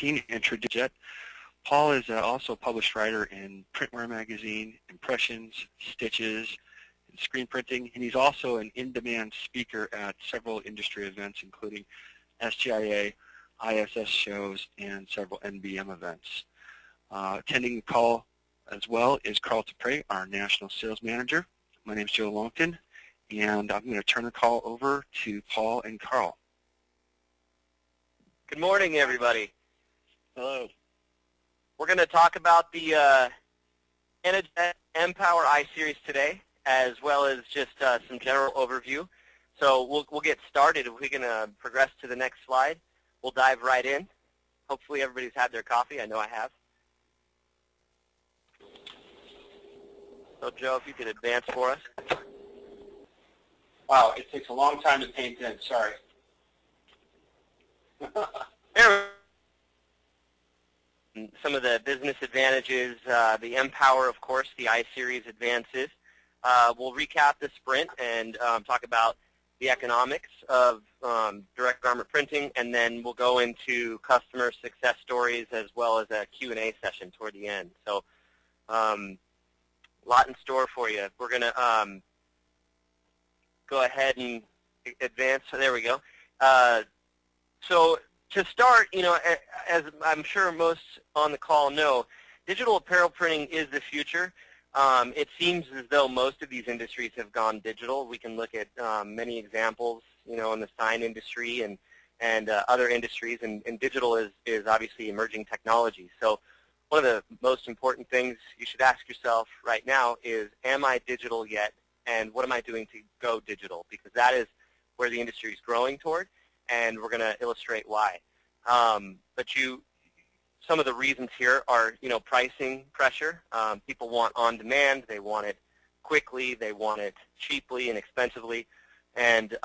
introduced yet. Paul is also a published writer in Printwear Magazine, Impressions, Stitches, and Screen Printing, and he's also an in-demand speaker at several industry events, including SGIA, ISS shows, and several NBM events. Attending the call as well is Carl Dupre, our National Sales Manager. My name is Joe Longton, and I'm going to turn the call over to Paul and Carl. Good morning, everybody. Hello. We're going to talk about the Energet mPower I-Series today, as well as just some general overview. So we'll get started. If we can progress to the next slide, we'll dive right in. Hopefully everybody's had their coffee. I know I have. So Joe, if you could advance for us. Wow, it takes a long time to paint in. Sorry. Some of the business advantages, the mPower, of course, the I-Series advances. We'll recap the sprint and talk about the economics of direct garment printing, and then we'll go into customer success stories as well as a Q&A session toward the end. So a lot in store for you. We're going to go ahead and advance. So there we go. So to start, you know, as I'm sure most on the call know, digital apparel printing is the future. It seems as though most of these industries have gone digital. We can look at many examples, you know, in the sign industry and other industries, and digital is obviously emerging technology. So one of the most important things you should ask yourself right now is, am I digital yet, and what am I doing to go digital? Because that is where the industry is growing toward, and we're going to illustrate why. But some of the reasons here are, you know, pricing pressure. People want on demand. They want it quickly. They want it cheaply and expensively. And,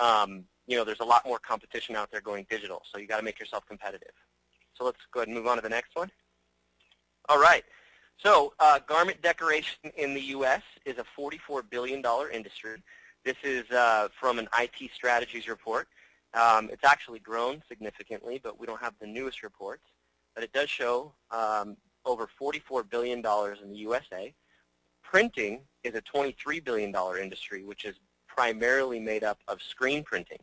you know, there's a lot more competition out there going digital. So you got to make yourself competitive. So let's go ahead and move on to the next one. All right. So garment decoration in the U.S. is a $44 billion industry. This is from an IT Strategies report. It's actually grown significantly, but we don't have the newest reports. But it does show over $44 billion in the USA. Printing is a $23 billion industry, which is primarily made up of screen printing.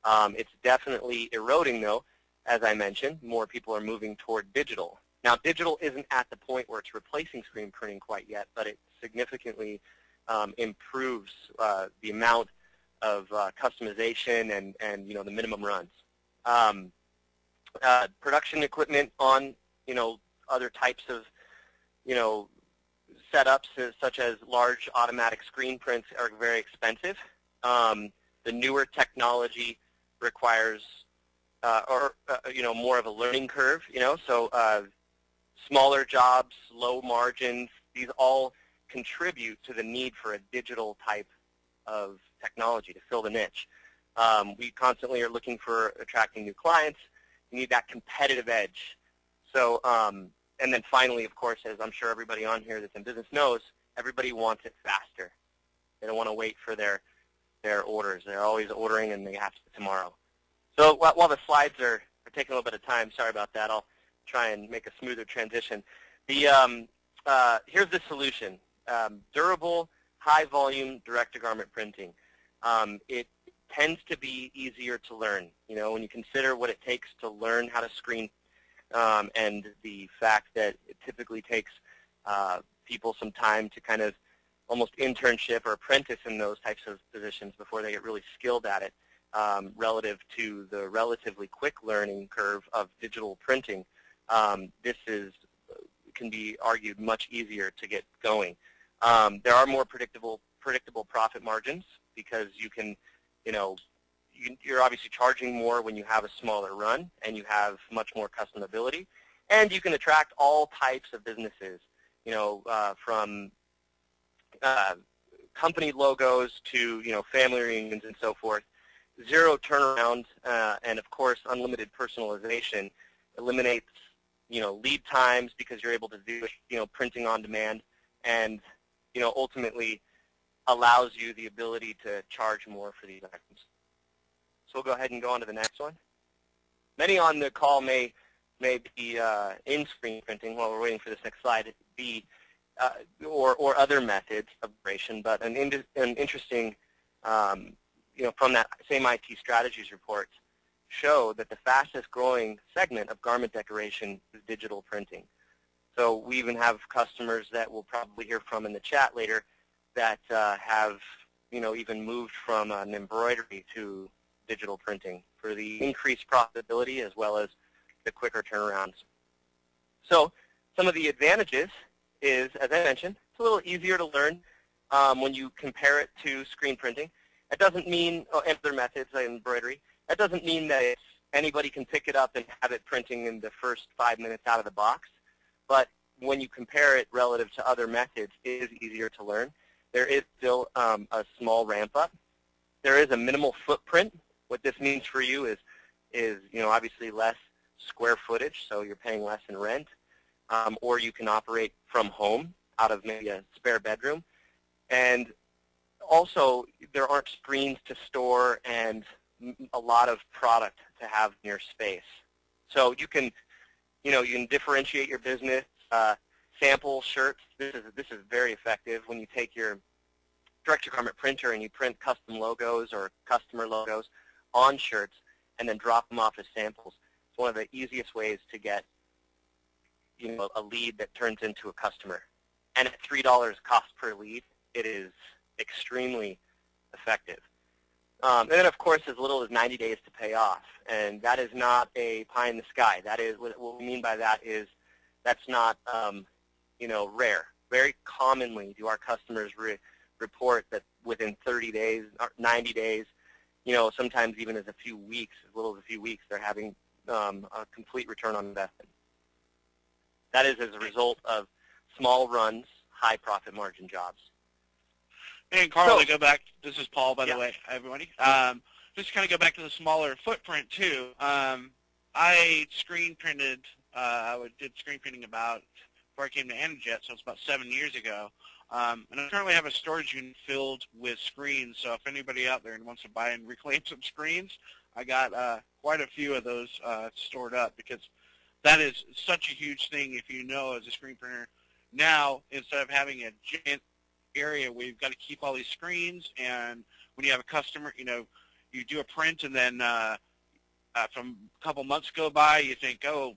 It's definitely eroding, though. As I mentioned, more people are moving toward digital. Now, digital isn't at the point where it's replacing screen printing quite yet, but it significantly improves the amount of customization and you know, the minimum runs. Production equipment on, you know, other types of, you know, setups such as large automatic screen prints are very expensive. The newer technology requires, you know, more of a learning curve, you know, so smaller jobs, low margins, these all contribute to the need for a digital type of technology to fill the niche. We constantly are looking for attracting new clients. You need that competitive edge. So, and then finally, of course, as I'm sure everybody on here that's in business knows, everybody wants it faster. They don't want to wait for their orders. They're always ordering, and they have to tomorrow. So while the slides are taking a little bit of time, sorry about that, I'll try and make a smoother transition. The here's the solution. Durable, high-volume, direct-to-garment printing. It tends to be easier to learn. You know, when you consider what it takes to learn how to screen, and the fact that it typically takes people some time to kind of almost internship or apprentice in those types of positions before they get really skilled at it, relative to the relatively quick learning curve of digital printing. This can be argued much easier to get going. There are more predictable profit margins because you can, you know, you're obviously charging more when you have a smaller run and you have much more customability, and you can attract all types of businesses, you know, from company logos to, you know, family reunions and so forth. Zero turnaround and, of course, unlimited personalization eliminates, you know, lead times because you're able to do, you know, printing on demand, and, you know, ultimately allows you the ability to charge more for these items. So we'll go ahead and go on to the next one. Many on the call may may be in screen printing while we're waiting for this next slide, or other methods of operation, but an interesting, from that same IT strategies report, show that the fastest growing segment of garment decoration is digital printing. So we even have customers that we'll probably hear from in the chat later that have, even moved from an embroidery to digital printing for the increased profitability as well as the quicker turnarounds. So some of the advantages is, as I mentioned, it's a little easier to learn when you compare it to screen printing. It doesn't mean, and other methods like embroidery, that doesn't mean that anybody can pick it up and have it printing in the first 5 minutes out of the box. But when you compare it relative to other methods, it is easier to learn. There is still a small ramp up. There is a minimal footprint. What this means for you is obviously less square footage, so you're paying less in rent, or you can operate from home out of maybe a spare bedroom. And also, there aren't screens to store and a lot of product to have in your space. So you can differentiate your business, sample shirts. This is very effective when you take your direct-to-garment printer and you print custom logos or customer logos on shirts and then drop them off as samples. It's one of the easiest ways to get a lead that turns into a customer. And at $3 cost per lead, it is extremely effective. And then, of course, as little as 90 days to pay off. And that is not a pie in the sky. That is what we mean by that is that's not rare. Very commonly do our customers report that within 30 days, or 90 days, sometimes even as little as a few weeks, they're having a complete return on investment. That is as a result of small runs, high profit margin jobs. And Carl, to go back, this is Paul, by the way, everybody. Just to kind of go back to the smaller footprint, too. I screen printed, did screen printing before I came to Anajet, so it's about 7 years ago. And I currently have a storage unit filled with screens, so if anybody out there wants to buy and reclaim some screens, I got quite a few of those stored up, because that is such a huge thing if as a screen printer. Now, instead of having a giant area where you've got to keep all these screens, and when you have a customer, you do a print, and then from a couple months go by, you think, oh,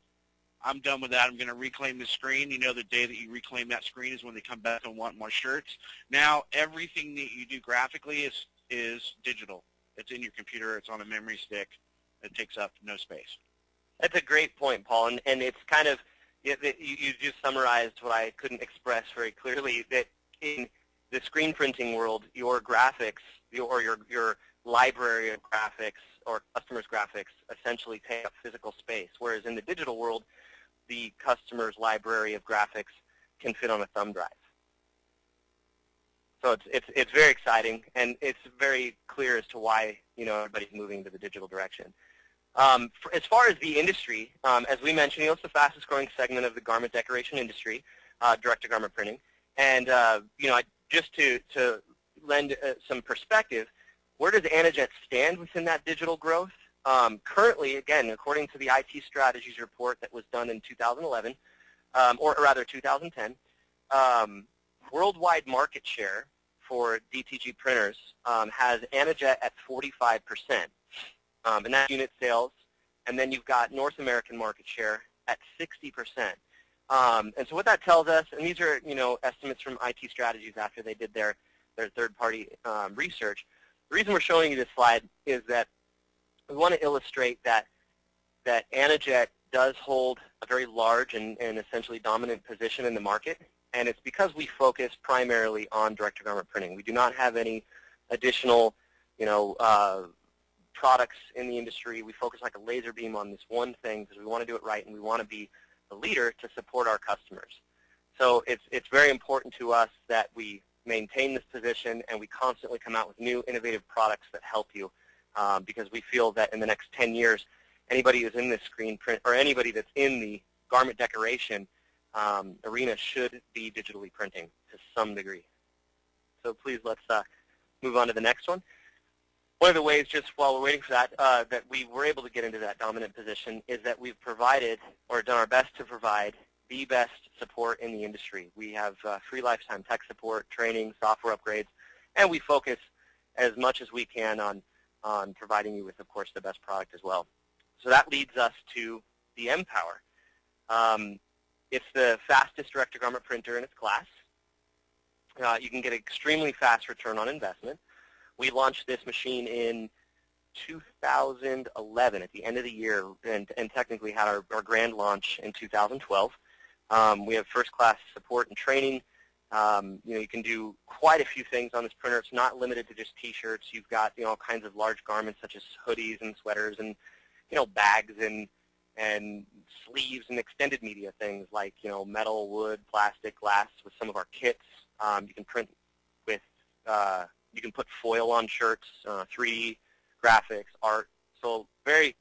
I'm done with that. I'm going to reclaim the screen. The day that you reclaim that screen is when they come back and want more shirts. Now, everything that you do graphically is digital. It's in your computer. It's on a memory stick. It takes up no space. That's a great point, Paul, and it's kind of, you just summarized what I couldn't express very clearly, that in the screen printing world, your graphics, or your library of graphics or customers' graphics essentially take up physical space, whereas in the digital world, the customer's library of graphics can fit on a thumb drive. So it's very exciting, and it's very clear as to why everybody's moving to the digital direction. As far as the industry, as we mentioned, it's the fastest growing segment of the garment decoration industry, direct-to-garment printing. And just to lend some perspective, where does Anajet stand within that digital growth? Currently, again, according to the IT strategies report that was done in 2011, or rather 2010, worldwide market share for DTG printers has Anajet at 45%, and that's unit sales. And then you've got North American market share at 60%. And so what that tells us, and these are estimates from IT strategies after they did their third-party research. The reason we're showing you this slide is that we want to illustrate that Anajet does hold a very large and essentially dominant position in the market, and it's because we focus primarily on direct-to-garment printing. We do not have any additional, products in the industry. We focus like a laser beam on this one thing because we want to do it right, and we want to be the leader to support our customers. So it's very important to us that we maintain this position, and we constantly come out with new innovative products that help you, because we feel that in the next 10 years, anybody who's in this screen print, or anybody that's in the garment decoration arena, should be digitally printing to some degree. So please, let's move on to the next one. One of the ways, just while we're waiting for that, that we were able to get into that dominant position is that we've provided, or done our best to provide, the best support in the industry. We have free lifetime tech support, training, software upgrades, and we focus as much as we can on providing you with, of course, the best product as well. So that leads us to the mPower. It's the fastest direct-to-garment printer in its class. You can get extremely fast return on investment. We launched this machine in 2011 at the end of the year, and technically had our grand launch in 2012. We have first-class support and training. You can do quite a few things on this printer. It's not limited to just T-shirts. You've got all kinds of large garments such as hoodies and sweaters and bags and sleeves and extended media things like metal, wood, plastic, glass. With some of our kits, you can print with. You can put foil on shirts, 3D graphics, art. So they're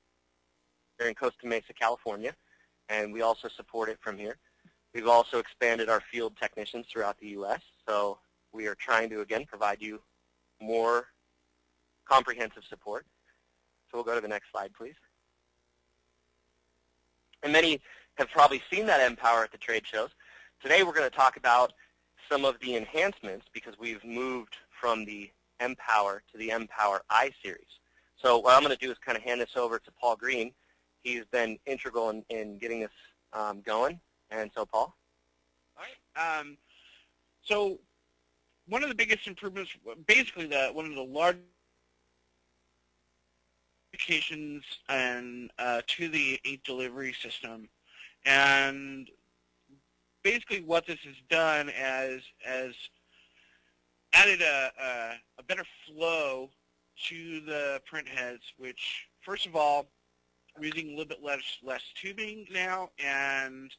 in Costa Mesa, California, and we also support it from here. We've also expanded our field technicians throughout the U.S., so we are trying to, again, provide you more comprehensive support. So we'll go to the next slide, please. And many have probably seen that mPower at the trade shows. Today we're going to talk about some of the enhancements because we've moved from the mPower to the mPower I-Series. So what I'm going to do is kind of hand this over to Paul Green. He's been integral in getting this going. And so, Paul? All right. So one of the biggest improvements, basically one of the large modifications and to the ink delivery system, and basically what this has done as added a better flow to the print heads, which, first of all, we're using a little bit less tubing now, and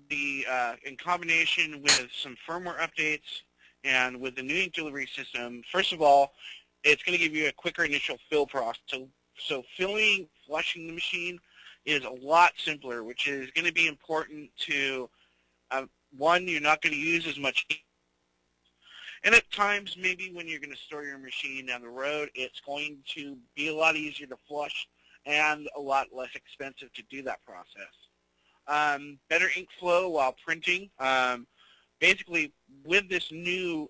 in combination with some firmware updates and with the new ink delivery system, first of all, it's going to give you a quicker initial fill process. So flushing the machine is a lot simpler, which is going to be important to, one, you're not going to use as much ink. And at times, maybe when you're going to store your machine down the road, it's going to be a lot easier to flush and a lot less expensive to do that process. Better ink flow while printing. Basically, with this new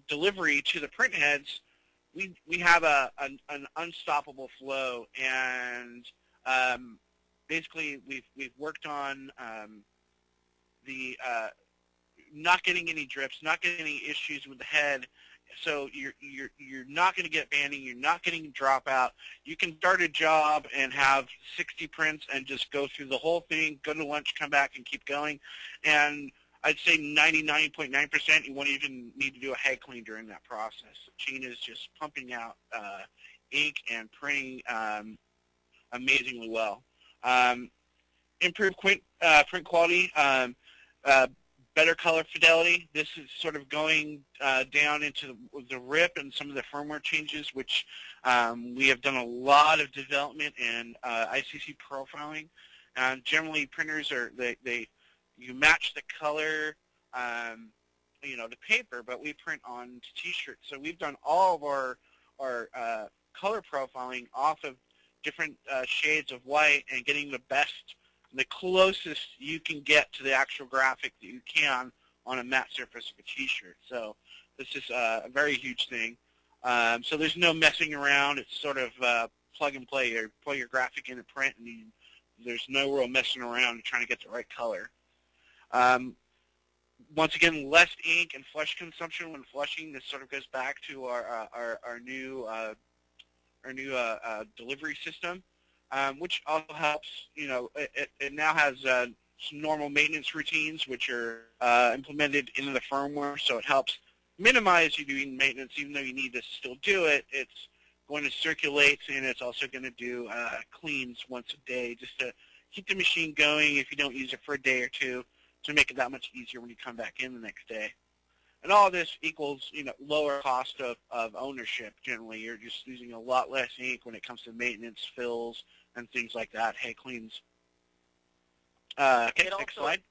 delivery to the print heads, we have an unstoppable flow, and basically we've worked on the not getting any drips, not getting any issues with the head. So you're not going to get banding. You're not getting dropout. You can start a job and have 60 prints and just go through the whole thing, go to lunch, come back, and keep going. And I'd say 99.9% you won't even need to do a head clean during that process. The machine is just pumping out ink and printing amazingly well. Improved print quality. Better color fidelity. This is sort of going down into the RIP and some of the firmware changes, which we have done a lot of development in ICC profiling. Generally, printers you match the color, the paper, but we print on T-shirts. So we've done all of our color profiling off of different shades of white and getting the closest you can get to the actual graphic that you can on a matte surface of a T-shirt. So this is a very huge thing. So there's no messing around. It's sort of plug and play. You plug your graphic in and print, and there's no real messing around trying to get the right color. Once again, less ink and flush consumption when flushing. This sort of goes back to our new delivery system. Which also helps, it now has some normal maintenance routines which are implemented into the firmware, so it helps minimize you doing maintenance. Even though you need to still do it, it's going to circulate, and it's also going to do cleans once a day just to keep the machine going if you don't use it for a day or two, to make it that much easier when you come back in the next day. And all of this equals, lower cost of ownership. Generally, you're just using a lot less ink when it comes to maintenance, fills, and things like that. Head cleans. Okay, next slide.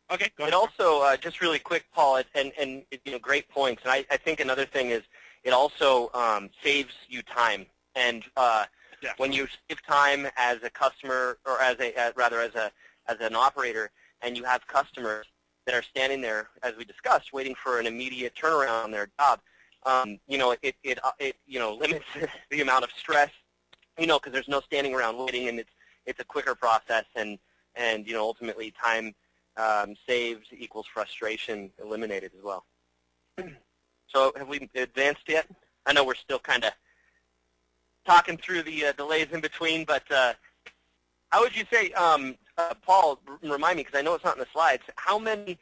Okay, go ahead. It also, just really quick, Paul, and great points. And I think another thing is it also saves you time. And when you save time as a customer, or as an operator, and you have customers that are standing there, as we discussed, waiting for an immediate turnaround on their job, it limits the amount of stress, because there's no standing around waiting, and it's a quicker process, and ultimately time saved equals frustration eliminated as well. So have we advanced yet? I know we're still kind of talking through the delays in between, but how would you say, Paul, remind me, because I know it's not in the slides, how many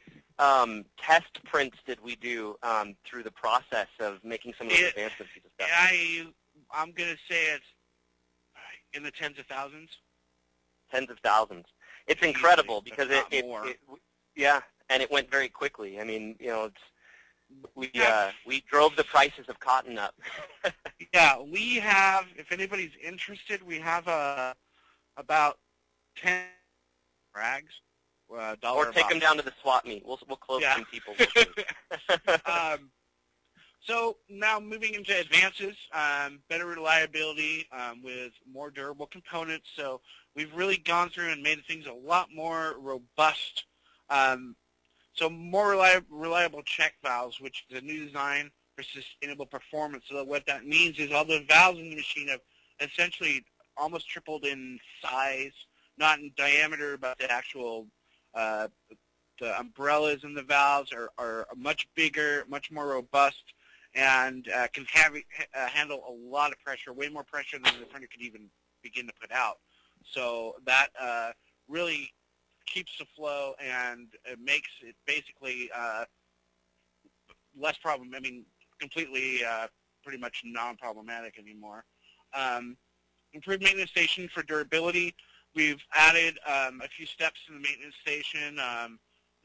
test prints did we do through the process of making some of those advancements you discussed? I'm going to say it's in the tens of thousands. Tens of thousands. It's incredible because yeah, and it went very quickly. I mean, we drove the prices of cotton up. Yeah, we have, if anybody's interested, we have about 10 rags. Or take them down to the swap meet. We'll close some people. So now moving into advances, better reliability with more durable components. So we've really gone through and made things a lot more robust. So more reliable check valves, which is a new design for sustainable performance. So what that means is all the valves in the machine have essentially almost tripled in size, not in diameter, but the actual the umbrellas in the valves are much bigger, much more robust, and can handle a lot of pressure, way more pressure than the printer could even begin to put out. So that really keeps the flow, and it makes it basically less problem. I mean, completely pretty much non-problematic anymore. Improved maintenance station for durability. We've added a few steps to the maintenance station.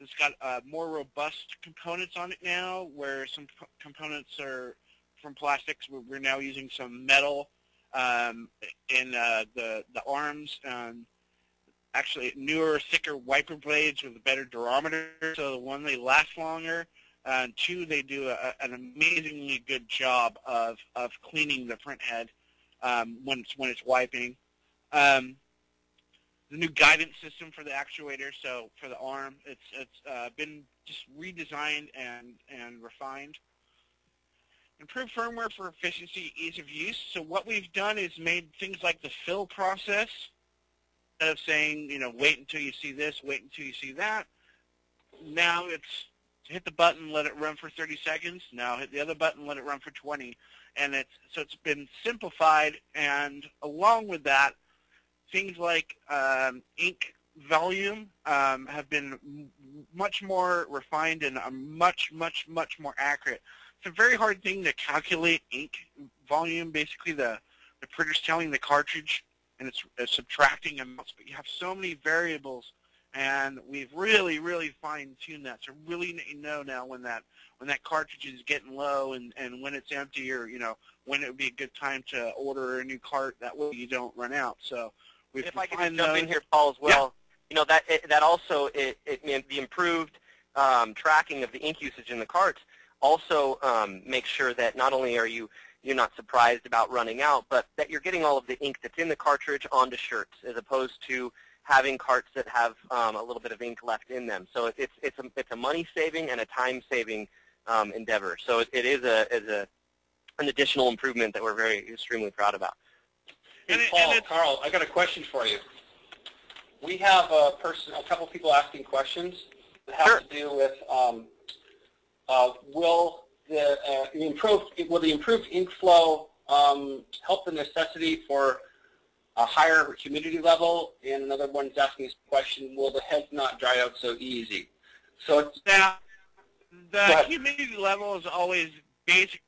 It's got more robust components on it now, where some components are from plastics. We're now using some metal in the arms. Actually, newer, thicker wiper blades with a better durometer. So one, they last longer. And two, they do an amazingly good job of cleaning the print head when it's wiping. The new guidance system for the actuator, so for the arm, it's been just redesigned and refined. Improved firmware for efficiency, ease of use. So what we've done is made things like the fill process, instead of saying, wait until you see this, wait until you see that. Now it's hit the button, let it run for 30 seconds. Now hit the other button, let it run for 20. And it's been simplified, and along with that, things like ink volume have been much more refined and much more accurate. It's a very hard thing to calculate ink volume. Basically, the printer's telling the cartridge, and it's subtracting amounts, but you have so many variables, and we've really fine-tuned that. So really know now when that cartridge is getting low and when it's empty, or when it would be a good time to order a new cart. That way you don't run out. So if I could just jump in here, Paul, as well, that also the improved tracking of the ink usage in the carts also makes sure that not only are you're not surprised about running out, but that you're getting all of the ink that's in the cartridge onto shirts, as opposed to having carts that have a little bit of ink left in them. So it's a money-saving and a time-saving endeavor. So it is an additional improvement that we're extremely proud about. Hey, Paul, Carl, I got a question for you. We have a couple people asking questions that have to do with will the improved ink flow help the necessity for a higher humidity level? And another one's asking this question: will the heads not dry out so easy? So now, the humidity level is always based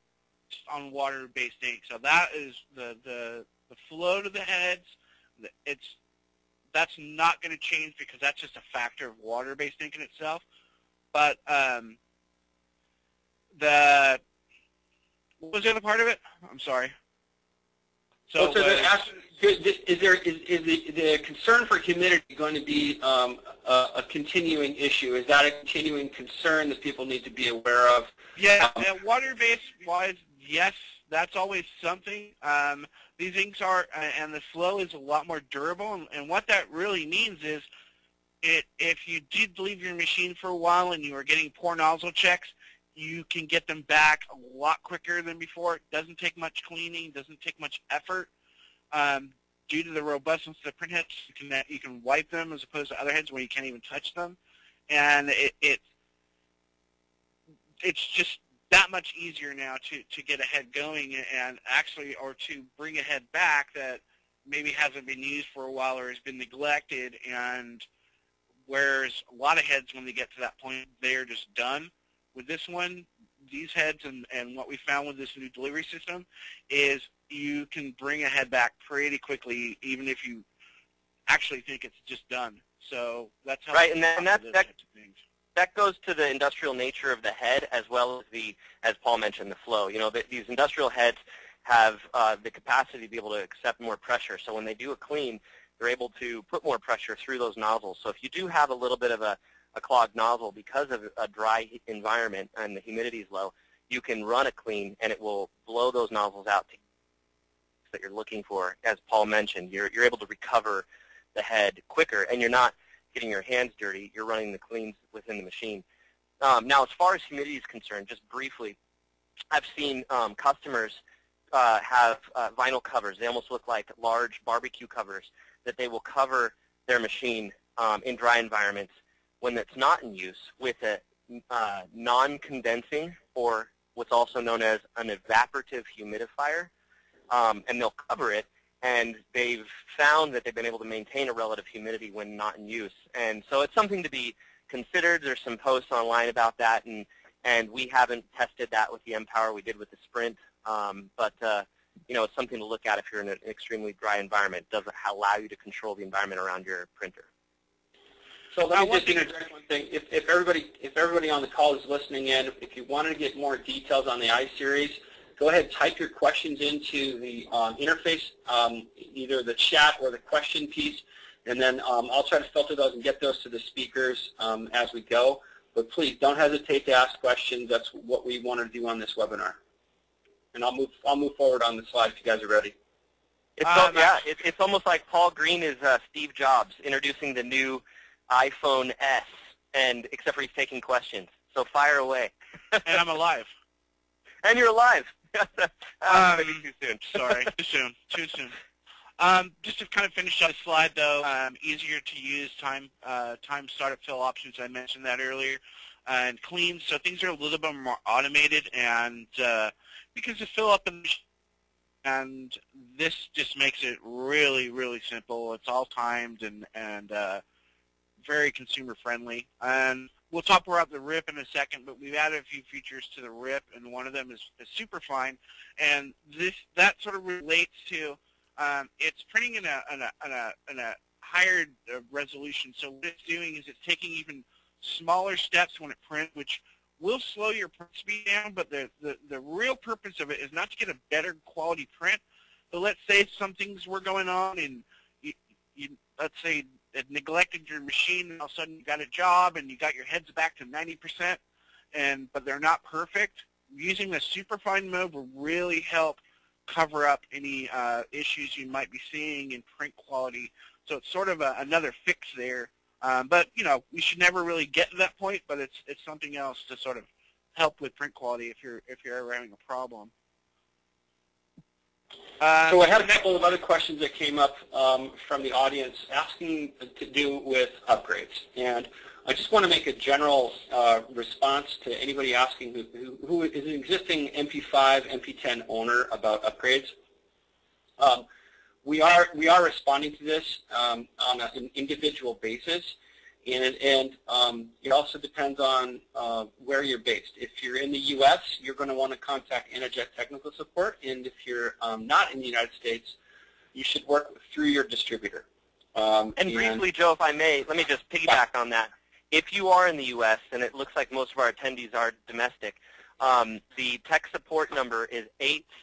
on water-based ink. So that is the flow to the heads. That's not going to change, because that's just a factor of water-based ink in itself. But what was the other part of it? I'm sorry. So is the concern for humidity going to be a continuing issue? Is that a continuing concern that people need to be aware of? Yeah, water-based wise, Yes, that's always something. These inks are, and the flow is a lot more durable, and what that really means is if you did leave your machine for a while and you are getting poor nozzle checks, you can get them back a lot quicker than before. It doesn't take much cleaning, doesn't take much effort. Due to the robustness of the print heads, you can wipe them as opposed to other heads where you can't even touch them. And it's just that much easier now to get a head going and actually, or to bring a head back that maybe hasn't been used for a while or has been neglected. And whereas a lot of heads, when they get to that point, they're just done. With this one, these heads and what we found with this new delivery system is you can bring a head back pretty quickly, even if you actually think it's just done. So that's how right, and that goes to the industrial nature of the head as well as as Paul mentioned, the flow. You know, these industrial heads have the capacity to be able to accept more pressure. So when they do a clean, they're able to put more pressure through those nozzles. So if you do have a little bit of a clogged nozzle because of a dry environment and the humidity is low, you can run a clean and it will blow those nozzles out that you're looking for. As Paul mentioned, you're able to recover the head quicker, and you're not getting your hands dirty. You're running the cleans within the machine. Now, as far as humidity is concerned, just briefly, I've seen customers have vinyl covers. They almost look like large barbecue covers that they will cover their machine in dry environments when it's not in use with a non-condensing, or what's also known as an evaporative humidifier, and they'll cover it, and they've found that they've been able to maintain a relative humidity when not in use. And so it's something to be considered. There's some posts online about that, and we haven't tested that with the mPower. We did with the Sprint, but you know, it's something to look at if you're in an extremely dry environment. It doesn't allow you to control the environment around your printer. So let me just interject one thing. If everybody on the call is listening in, if you want to get more details on the iSeries, go ahead, type your questions into the interface, either the chat or the question piece, and then I'll try to filter those and get those to the speakers as we go. But please don't hesitate to ask questions. That's what we want to do on this webinar. And I'll move forward on the slide if you guys are ready. It's almost like Paul Green is Steve Jobs introducing the new iPhone S, and except for he's taking questions. So fire away. And I'm alive. And you're alive. Maybe too soon. Sorry, too soon. Just to kind of finish on the slide, though, easier to use time startup fill options. I mentioned that earlier, and clean. So things are a little bit more automated, and because to fill up and this just makes it really, really simple. It's all timed and very consumer friendly. And we'll talk about the RIP in a second, but we've added a few features to the RIP, and one of them is Superfine, and that sort of relates to it's printing in a higher resolution. So what it's doing is it's taking even smaller steps when it prints, which will slow your print speed down. But the real purpose of it is not to get a better quality print, but let's say some things were going on, and you let's say it neglected your machine, and all of a sudden you got a job and you got your heads back to 90%, but they're not perfect. Using the Superfine mode will really help cover up any issues you might be seeing in print quality. So it's sort of another fix there. But you know, we should never really get to that point, but it's something else to sort of help with print quality if you're ever having a problem. So I had a couple of other questions that came up from the audience asking to do with upgrades. And I just want to make a general response to anybody asking who is an existing MP5, MP10 owner about upgrades. We are responding to this on an individual basis. And it also depends on where you're based. If you're in the U.S., you're going to want to contact Interjet Technical Support, and if you're not in the United States, you should work through your distributor. And briefly, Joe, if I may, let me just piggyback on that. If you are in the U.S., and it looks like most of our attendees are domestic, the tech support number is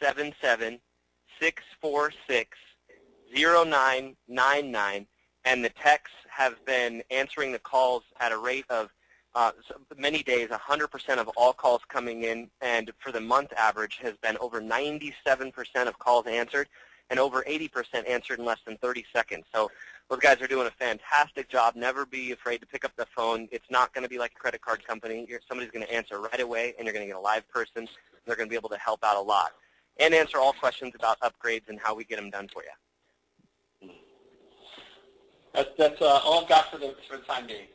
877-646-0999. And the techs have been answering the calls at a rate of many days, 100% of all calls coming in, and for the month average has been over 97% of calls answered, and over 80% answered in less than 30 seconds. So those guys are doing a fantastic job. Never be afraid to pick up the phone. It's not going to be like a credit card company. Somebody's going to answer right away, and you're going to get a live person. They're going to be able to help out a lot and answer all questions about upgrades and how we get them done for you. That's all I've got for the time being.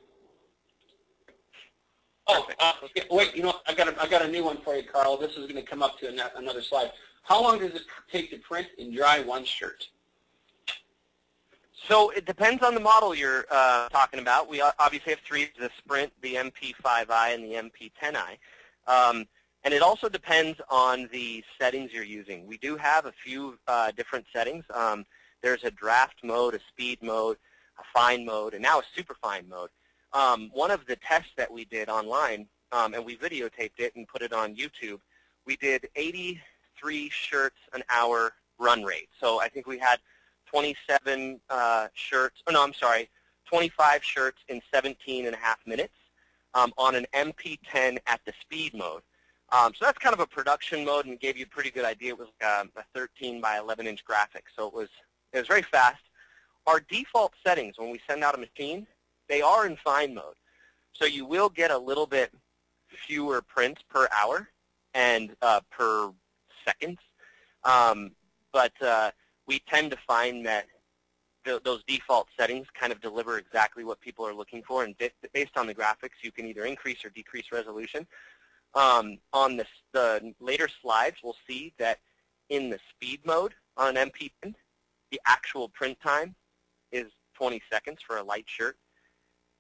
Oh, wait, you know, I got a new one for you, Carl. This is going to come up to another slide. How long does it take to print and dry one shirt? So it depends on the model you're talking about. We obviously have three: the Sprint, the MP5i, and the MP10i. And it also depends on the settings you're using. We do have a few different settings. There's a draft mode, a speed mode, a fine mode, and now a super fine mode. One of the tests that we did online, and we videotaped it and put it on YouTube, we did 83 shirts an hour run rate. So I think we had 27 shirts, oh no, I'm sorry, 25 shirts in 17 and a half minutes on an MP10 at the speed mode. So that's kind of a production mode, and it gave you a pretty good idea. It was a 13 by 11-inch graphic, so it was very fast. Our default settings when we send out a machine, they are in fine mode. So you will get a little bit fewer prints per hour and per second. But we tend to find that those default settings kind of deliver exactly what people are looking for. And based on the graphics, you can either increase or decrease resolution. On the later slides, we'll see that in the speed mode on an MP10, the actual print time is 20 seconds for a light shirt.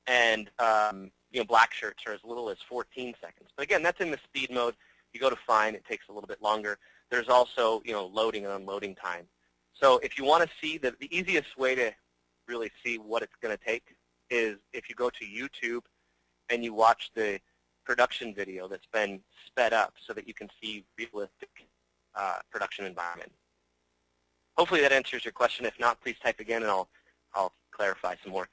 And black shirts are as little as 14 seconds. But again, that's in the speed mode. You go to fine, it takes a little bit longer. There's also loading and unloading time. So if you want to see, the easiest way to really see what it's going to take is if you go to YouTube and you watch the production video that's been sped up so that you can see realistic production environment. Hopefully that answers your question. If not, please type again and I'll clarify some more.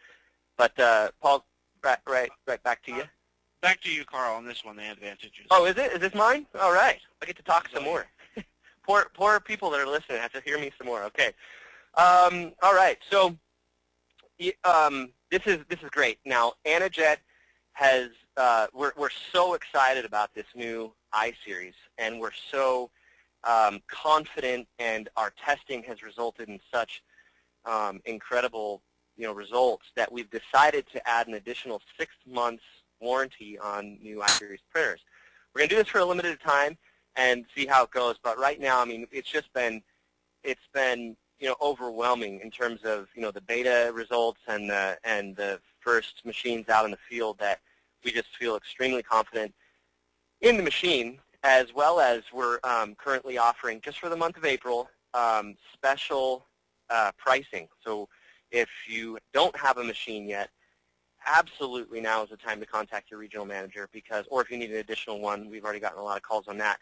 But Paul, right back to you. Back to you, Carl, on this one, the advantages. Oh, is it? Is this mine? All right. I get to talk some more. Poor people that are listening have to hear me some more. Okay. All right. So this is great. Now, Anajet has we're so excited about this new I-Series, and we're so confident, and our testing has resulted in such incredible results that we've decided to add an additional 6 months warranty on new I-Series printers. We're going to do this for a limited time and see how it goes. But right now, I mean, it's been overwhelming in terms of the beta results and the first machines out in the field, that we just feel extremely confident in the machine, as well as we're currently offering, just for the month of April, special pricing. So if you don't have a machine yet, absolutely now is the time to contact your regional manager, or if you need an additional one, we've already gotten a lot of calls on that,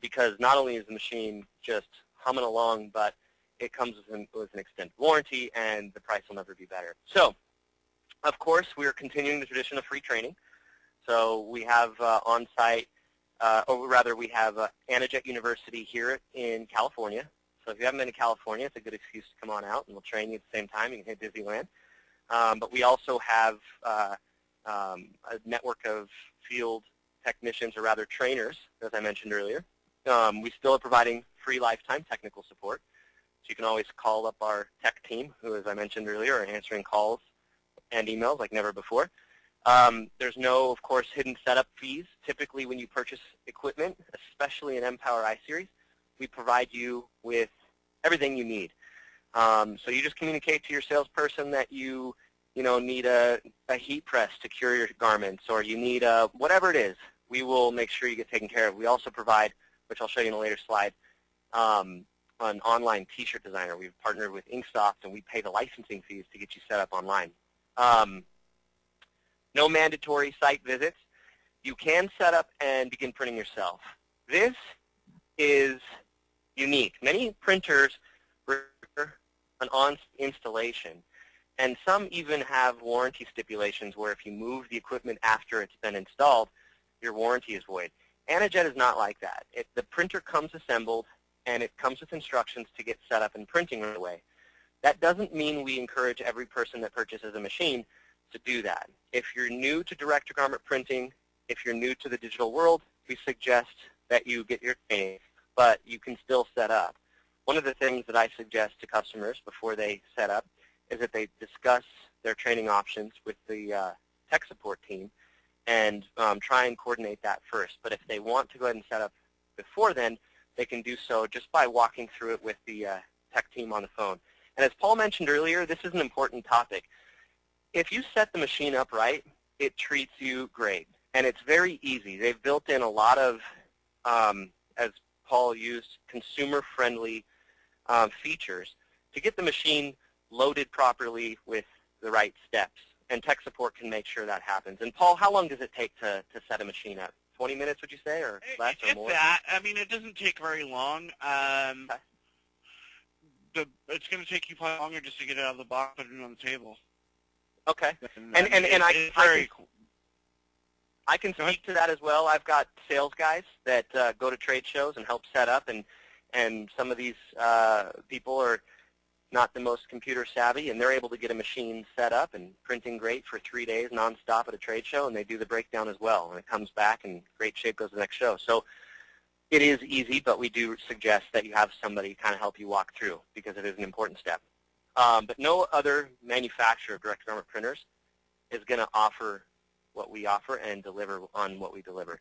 because not only is the machine just humming along, but it comes with an extended warranty, and the price will never be better. So, of course, we're continuing the tradition of free training. So we have on-site, or rather we have Anajet University here in California. So if you haven't been to California, it's a good excuse to come on out, and we'll train you at the same time. You can hit Disneyland. But we also have a network of field technicians, or rather trainers, as I mentioned earlier. We still are providing free lifetime technical support. So you can always call up our tech team, who, as I mentioned earlier, are answering calls and emails like never before. There's no, of course, hidden setup fees. Typically when you purchase equipment, especially an mPower I-Series, we provide you with everything you need. So you just communicate to your salesperson that you need a heat press to cure your garments, or you need whatever it is. We will make sure you get taken care of. We also provide, which I'll show you in a later slide, an online T-shirt designer. We've partnered with Inksoft, and we pay the licensing fees to get you set up online. No mandatory site visits. You can set up and begin printing yourself. This is unique. Many printers require an on installation, And some even have warranty stipulations where if you move the equipment after it's been installed, your warranty is void. Anajet is not like that. The printer comes assembled, and it comes with instructions to get set up and printing right away. That doesn't mean we encourage every person that purchases a machine to do that. If you're new to direct-to-garment printing, if you're new to the digital world, we suggest that you get your training, but you can still set up. One of the things that I suggest to customers before they set up is that they discuss their training options with the tech support team and try and coordinate that first. But if they want to go ahead and set up before then, they can do so just by walking through it with the tech team on the phone. And as Paul mentioned earlier, this is an important topic. If you set the machine up right, it treats you great. And it's very easy. They've built in a lot of, as Paul used, consumer-friendly features to get the machine loaded properly with the right steps. And tech support can make sure that happens. And Paul, how long does it take to set a machine up? 20 minutes, would you say, or less or more? That. I mean, it doesn't take very long. Okay. It's going to take you probably longer just to get it out of the box, put it on the table. Okay. I can speak to that as well. I've got sales guys that go to trade shows and help set up, and some of these people are not the most computer savvy, and they're able to get a machine set up and printing great for 3 days nonstop at a trade show, and they do the breakdown as well, and it comes back in great shape, goes to the next show. So it is easy, but we do suggest that you have somebody kind of help you walk through because it is an important step. But no other manufacturer of direct-to-garment printers is going to offer what we offer and deliver on what we deliver.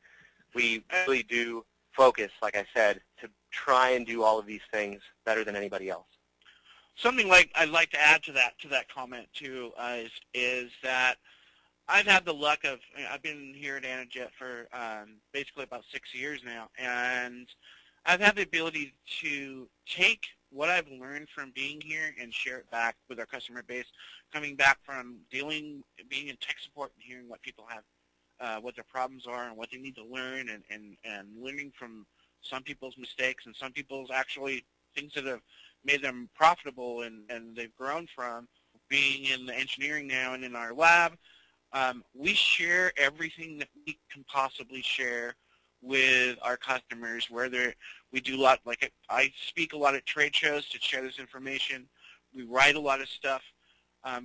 We really do focus, like I said, to try and do all of these things better than anybody else. Something like I'd like to add to that comment too is that I've had the luck of, I've been here at Anajet for basically about 6 years now, and I've had the ability to take what I've learned from being here and share it back with our customer base, coming back from being in tech support and hearing what people have, what their problems are and what they need to learn, and learning from some people's mistakes and some people's actually things that have made them profitable and they've grown from being in the engineering now and in our lab. We share everything that we can possibly share with our customers, whether we do a lot, like I speak a lot at trade shows to share this information. We write a lot of stuff,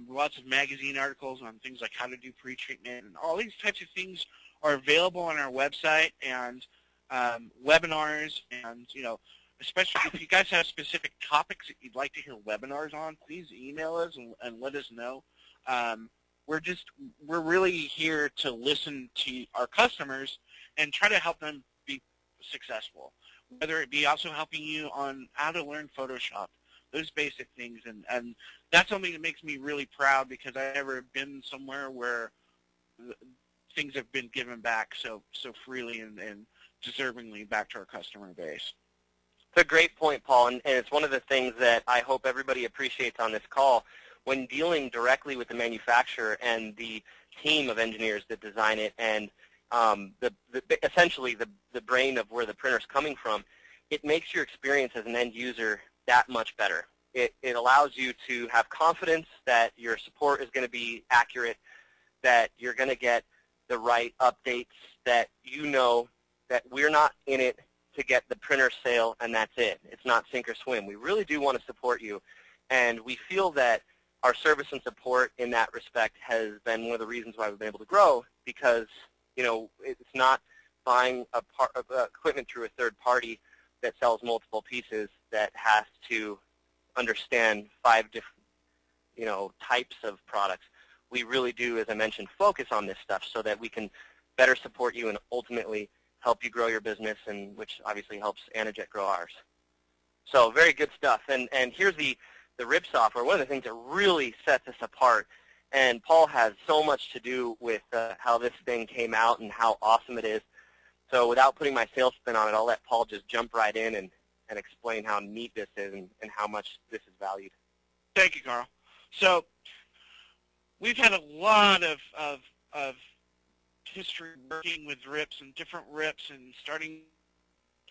lots of magazine articles on things like how to do pre-treatment, and all these types of things are available on our website, and webinars, and especially if you guys have specific topics that you'd like to hear webinars on, please email us and let us know. We're really here to listen to our customers and try to help them be successful, whether it be also helping you on how to learn Photoshop, those basic things. And that's something that makes me really proud because I've never been somewhere where things have been given back so freely and deservingly back to our customer base. It's a great point, Paul, and it's one of the things that I hope everybody appreciates on this call. When dealing directly with the manufacturer and the team of engineers that design it and essentially the brain of where the printer's coming from, it makes your experience as an end user that much better. It allows you to have confidence that your support is going to be accurate, that you're going to get the right updates, that you know that we're not in it to get the printer sale and that's it. It's not sink or swim. We really do want to support you, and we feel that our service and support in that respect has been one of the reasons why we've been able to grow, because it's not buying equipment through a third party that sells multiple pieces that has to understand 5 different types of products. We really do, as I mentioned, focus on this stuff so that we can better support you and ultimately help you grow your business, and which obviously helps Anajet grow ours. So very good stuff. And here's the RIP software, one of the things that really sets us apart. And Paul has so much to do with how this thing came out and how awesome it is. So without putting my sales spin on it, I'll let Paul just jump right in and explain how neat this is and how much this is valued. Thank you, Carl. So we've had a lot of history working with RIPs and different RIPs and starting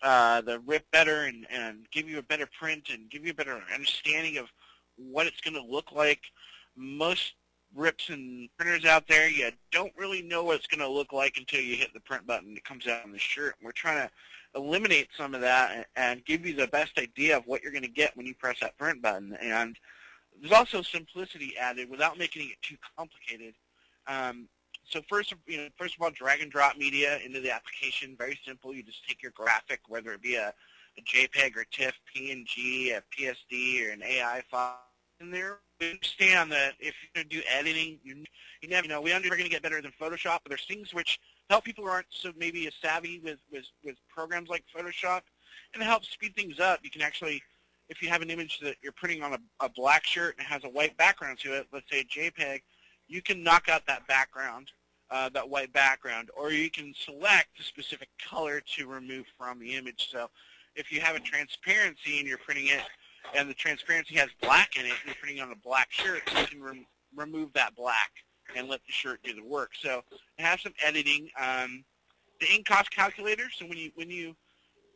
the RIP better and give you a better print and give you a better understanding of what it's going to look like most rips and printers out there, you don't really know what it's going to look like until you hit the print button. It comes out on the shirt. And we're trying to eliminate some of that and give you the best idea of what you're going to get when you press that print button. And there's also simplicity added without making it too complicated. So first of all, drag and drop media into the application. Very simple. You just take your graphic, whether it be a JPEG or TIFF, PNG, a PSD, or an AI file in there. We understand that if you're going to do editing, you never know. We understand we're going to get better than Photoshop, but there's things which help people who aren't so maybe as savvy with programs like Photoshop, and it helps speed things up. You can actually, if you have an image that you're printing on a black shirt and it has a white background to it, let's say a JPEG, you can knock out that background, that white background, or you can select a specific color to remove from the image. So if you have a transparency and you're printing it, and the transparency has black in it, and you're printing on a black shirt, you can remove that black and let the shirt do the work. So it has some editing. The ink cost calculator. So when you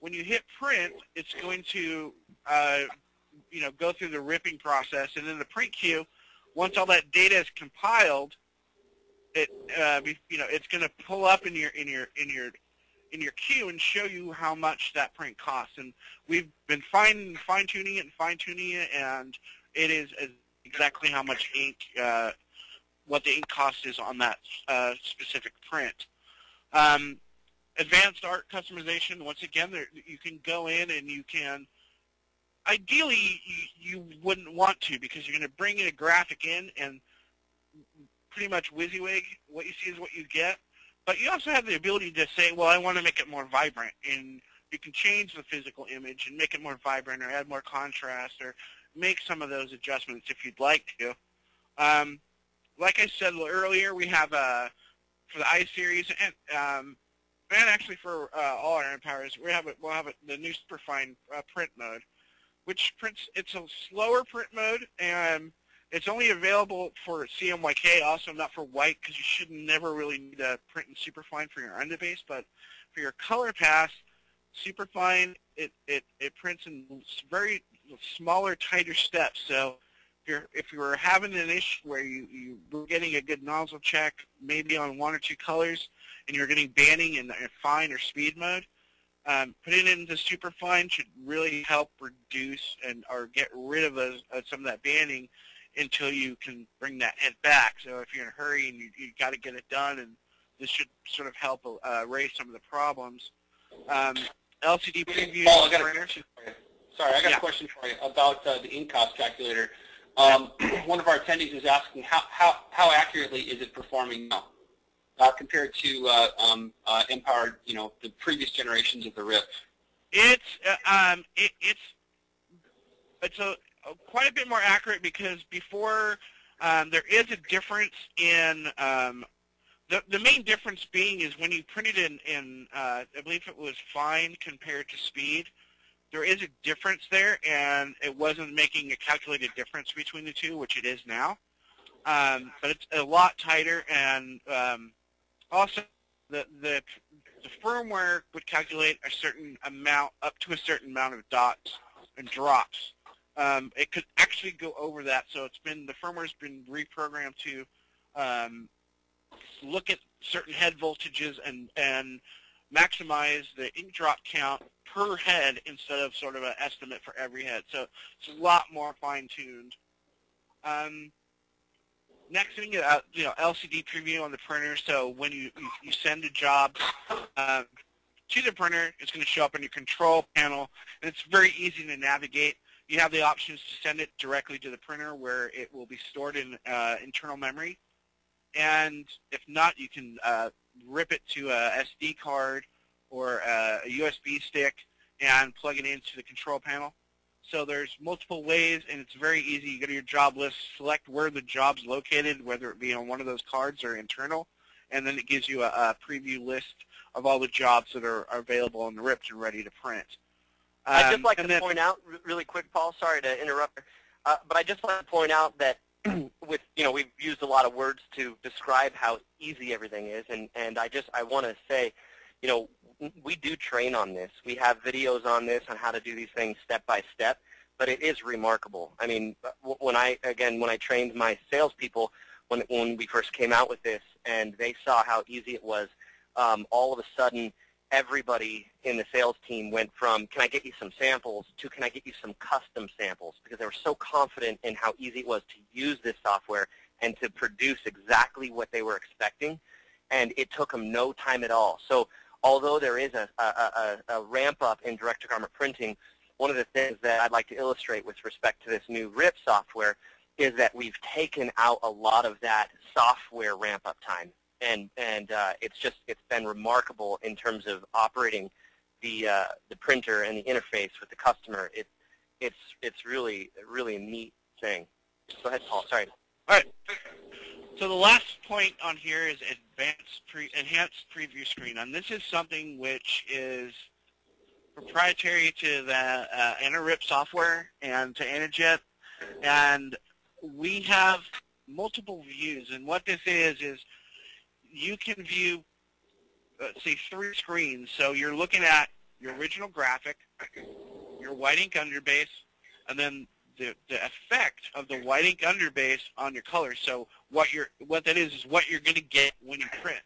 hit print, it's going to go through the ripping process, and then the print queue. Once all that data is compiled, it's going to pull up in your queue and show you how much that print costs. And we've been fine-tuning it, and it is exactly how much ink, what the ink cost is on that specific print. Advanced art customization, once again, you can go in and you can, ideally, you wouldn't want to, because you're going to bring in a graphic in and pretty much WYSIWYG, what you see is what you get. But you also have the ability to say, well, I want to make it more vibrant, and you can change the physical image and make it more vibrant or add more contrast or make some of those adjustments if you'd like to. Like I said earlier, we have for the I-Series and actually for all our mPowers, we'll have the new Superfine print mode, which prints. It's a slower print mode, and it's only available for CMYK, also not for white, because you should never really need to print in Superfine for your underbase. But for your color pass, Superfine, it prints in very smaller, tighter steps. So if you were having an issue where you were getting a good nozzle check, maybe on one or two colors, and you're getting banding in fine or speed mode, putting it into Superfine should really help reduce or get rid of some of that banding until you can bring that head back. So if you're in a hurry and you got to get it done, and this should sort of help erase some of the problems. LCD preview. Paul, I got a question for you. Sorry, I got a question for you about the ink cost calculator. One of our attendees is asking how accurately is it performing now compared to mPower, the previous generations of the RIP? It's quite a bit more accurate, because before there is a difference in the main difference being is when you print it in I believe it was fine compared to speed, there is a difference there, and it wasn't making a calculated difference between the two, which it is now. But it's a lot tighter, and also the firmware would calculate a certain amount, up to a certain amount of dots and drops. It could actually go over that, so the firmware's been reprogrammed to look at certain head voltages and maximize the ink drop count per head instead of sort of an estimate for every head. So it's a lot more fine-tuned. Next thing, LCD preview on the printer. So when you send a job to the printer, it's going to show up on your control panel, and it's very easy to navigate. You have the options to send it directly to the printer, where it will be stored in internal memory. And if not, you can rip it to a SD card or a USB stick and plug it into the control panel. So there's multiple ways, and it's very easy. You go to your job list, select where the job's located, whether it be on one of those cards or internal, and then it gives you a preview list of all the jobs that are available on the RIP and ready to print. I'd just like to point out really quick, Paul, sorry to interrupt, but I'd just like to point out that we've used a lot of words to describe how easy everything is, and I want to say, we do train on this. We have videos on this, on how to do these things step by step. but it is remarkable. I mean, when I trained my salespeople, when we first came out with this, and they saw how easy it was, all of a sudden, everybody in the sales team went from, can I get you some samples, to can I get you some custom samples, because they were so confident in how easy it was to use this software and to produce exactly what they were expecting, and it took them no time at all. So although there is a ramp-up in direct-to-garment printing, one of the things that I'd like to illustrate with respect to this new RIP software is that we've taken out a lot of that software ramp-up time. And it's been remarkable in terms of operating the printer and the interface with the customer. It's really a neat thing. Go ahead, Paul. Sorry. All right. So the last point on here is enhanced preview screen, and this is something which is proprietary to the AnaRip software and to AnaJet, and we have multiple views. And what this is you can view, say, 3 screens. So you're looking at your original graphic, your white ink underbase, and then the effect of the white ink underbase on your color. So what that is what you're going to get when you print.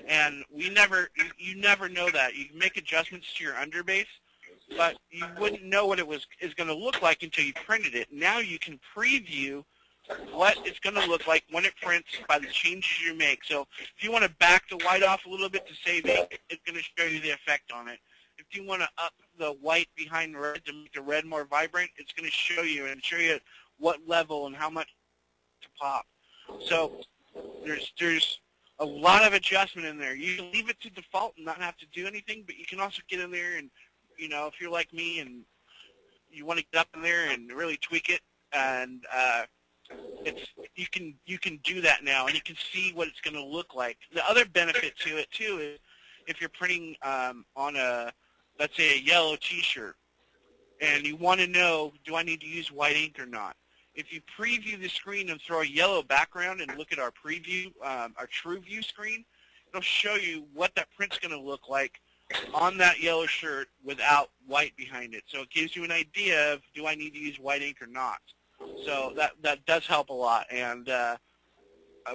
And you never know that. You can make adjustments to your underbase, but you wouldn't know what it is going to look like until you printed it. Now you can preview what it's going to look like when it prints by the changes you make. So if you want to back the white off a little bit to save ink, it's going to show you the effect on it. If you want to up the white behind the red to make the red more vibrant, it's going to show you what level and how much to pop. So there's a lot of adjustment in there. You can leave it to default and not have to do anything, but you can also get in there and, if you're like me and you want to get up in there and really tweak it, and you can do that now, and you can see what it's going to look like. The other benefit to it too is if you're printing on let's say a yellow T-shirt, and you want to know, do I need to use white ink or not? If you preview the screen and throw a yellow background and look at our preview, our true view screen, it'll show you what that print's going to look like on that yellow shirt without white behind it. So it gives you an idea of, do I need to use white ink or not? So that does help a lot, and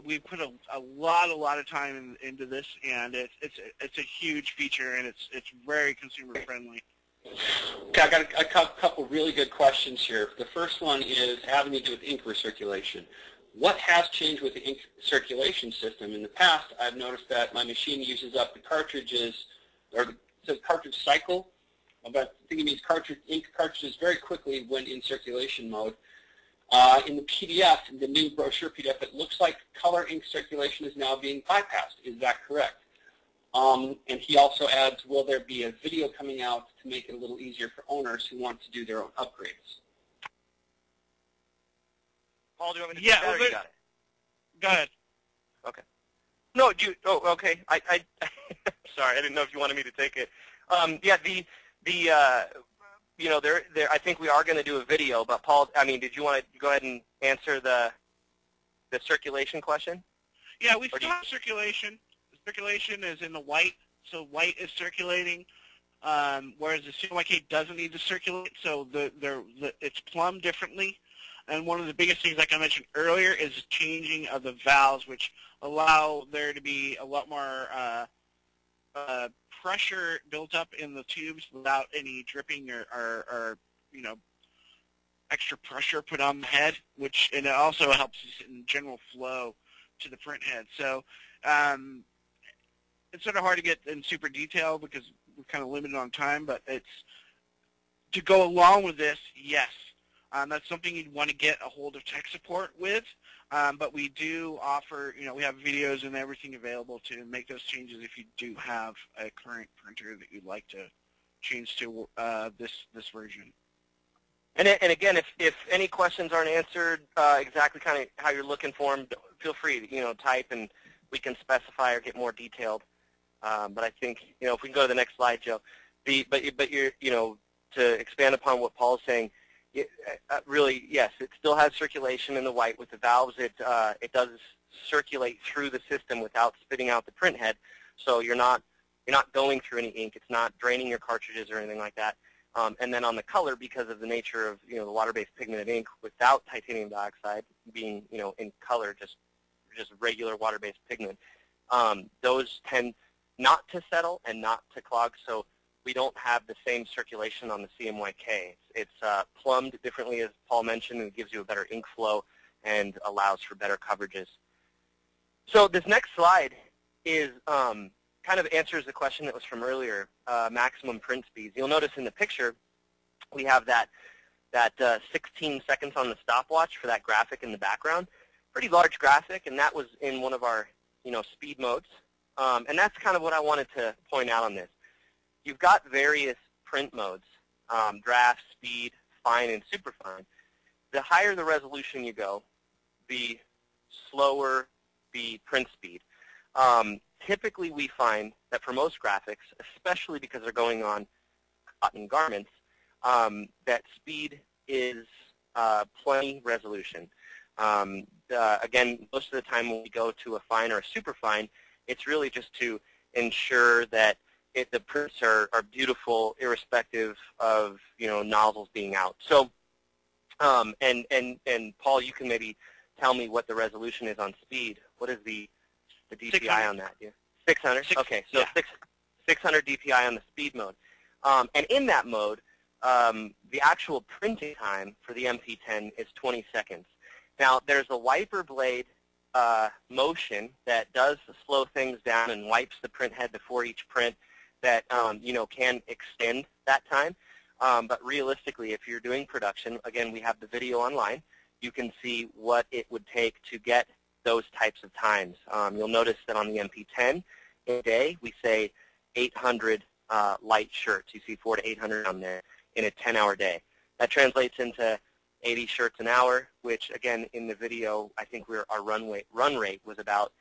we put a lot of time into this, and it's a huge feature, and it's very consumer friendly. Okay, I got a couple really good questions here. The first one is having to do with ink recirculation. What has changed with the ink circulation system? In the past, I've noticed that my machine uses up the cartridges, or the cartridge cycle, but I think it means ink cartridges very quickly when in circulation mode. In the PDF, in the new brochure PDF, it looks like color ink circulation is now being bypassed. Is that correct? And he also adds, will there be a video coming out to make it a little easier for owners who want to do their own upgrades? Paul, do you want me to take that, or you got it? Go ahead. Okay. No, okay. I sorry, I didn't know if you wanted me to take it. Yeah, I think we are going to do a video, but Paul, did you want to go ahead and answer the circulation question? Yeah, we still have circulation. The circulation is in the white, so white is circulating, whereas the CMYK doesn't need to circulate, so it's plumbed differently. And one of the biggest things, like I mentioned earlier, is changing of the valves, which allow there to be a lot more pressure built up in the tubes without any dripping or extra pressure put on the head, and it also helps in general flow to the print head. So it's sort of hard to get in super detail because we're kind of limited on time, but it's to go along with this, yes. That's something you'd want to get a hold of tech support with, but we do offer, we have videos and everything available to make those changes if you do have a current printer that you'd like to change to this version. And again, if any questions aren't answered exactly kind of how you're looking for them, feel free to type and we can specify or get more detailed. But I think if we can go to the next slide, Joe. But you're to expand upon what Paul's saying. Really, yes, it still has circulation in the white with the valves. It does circulate through the system without spitting out the print head, so you're not going through any ink. It's not draining your cartridges or anything like that. And then on the color, because of the nature of the water-based pigmented ink without titanium dioxide being in color, just regular water-based pigment, those tend not to settle and not to clog. So we don't have the same circulation on the CMYK. It's plumbed differently, as Paul mentioned, and it gives you a better ink flow and allows for better coverages. So this next slide is kind of answers the question that was from earlier, maximum print speeds. You'll notice in the picture we have that 16 seconds on the stopwatch for that graphic in the background. Pretty large graphic, and that was in one of our speed modes. And that's kind of what I wanted to point out on this. You've got various print modes, draft, speed, fine, and superfine. The higher the resolution you go, the slower the print speed. Typically, we find that for most graphics, especially because they're going on cotton garments, that speed is plenty resolution. Again, most of the time when we go to a fine or a superfine, it's really just to ensure that the prints are beautiful, irrespective of nozzles being out. So, and Paul, you can maybe tell me what the resolution is on speed. What is the DPI 600. on that? Yeah. 600? Okay, so yeah. 600 DPI on the speed mode. And in that mode, the actual printing time for the MP10 is 20 seconds. Now, there's a wiper blade motion that does slow things down and wipes the print head before each print that can extend that time. But realistically, if you're doing production, again, we have the video online. You can see what it would take to get those types of times. You'll notice that on the MP10 a day, we say 800 light shirts. You see 400 to 800 on there in a 10-hour day. That translates into 80 shirts an hour, which, again, in the video, I think our run rate was about